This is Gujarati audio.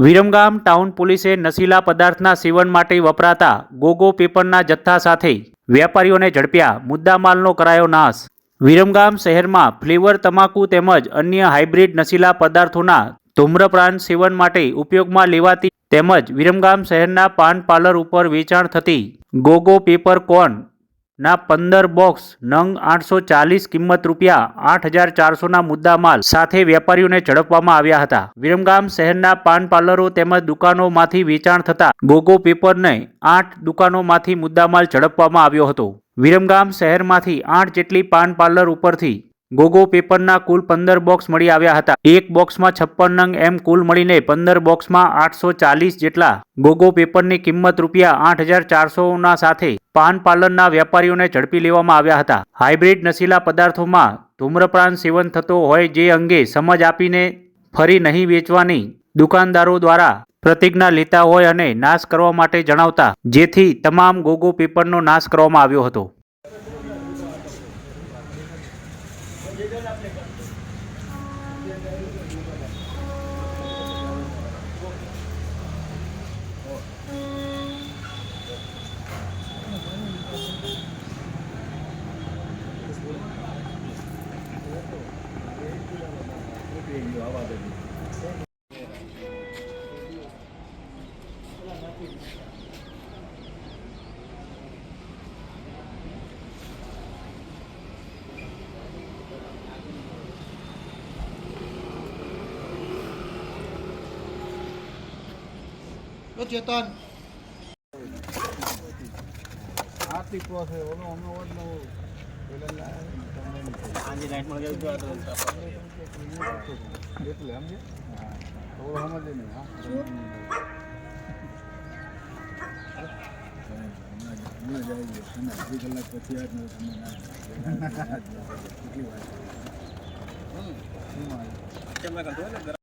વિરમગામ ટાઉન પોલીસે નશીલા પદાર્થના સેવન માટે વપરાતા ગોગો પેપરના જથ્થા સાથે વેપારીઓને ઝડપ્યા, મુદ્દામાલનો કરાયો નાશ। વિરમગામ શહેરમાં ફ્લેવર તમાકુ તેમજ અન્ય હાઇબ્રિડ નશીલા પદાર્થોના ધૂમ્રપાન સેવન માટે ઉપયોગમાં લેવાતી તેમજ વિરમગામ શહેરના પાન પાર્લર ઉપર વેચાણ થતી ગોગો પેપર કોર્ન ના 15 બોક્સ નંગ 840 કિંમત ₹8,400 ના મુદ્દામાલ સાથે વેપારીઓને ઝડપવામાં આવ્યા હતા। વિરમગામ શહેરના પાન પાર્લરો તેમજ દુકાનોમાંથી વેચાણ થતા ગોગો પેપરને 8 દુકાનોમાંથી મુદ્દામાલ ઝડપવામાં આવ્યો હતો। વિરમગામ શહેરમાંથી 8 જેટલી પાન પાર્લર ઉપરથી ગોગો પેપરના કુલ 15 બોક્સ મળી આવ્યા હતા। એક બોક્સમાં 56 નંગ એમ કુલ મળીને 15 બોક્સમાં 840 જેટલા ગોગો પેપરની કિંમત ₹8,400 ના સાથે પાન પાર્લરના વેપારીઓને ઝડપી લેવામાં આવ્યા હતા। હાઇબ્રિડ નશીલા પદાર્થોમાં ધૂમ્રપાન સેવન થતો હોય જે અંગે સમજ આપીને ફરી નહીં વેચવાની દુકાનદારો દ્વારા પ્રતિજ્ઞા લેતા હોય અને નાશ કરવા માટે જણાવતા જેથી તમામ ગોગો પેપરનો નાશ કરવામાં આવ્યો હતો। ચેતન આર્થિક પ્રોસેસ ઓનો હમણો વધનો આજે લાઈટ માં ગયો તો એટલે સમજે હા થોડો સમજે ને હા મને જાય છે ને 2 કલાક પછી આજ નો સમય ના કેટલી વાર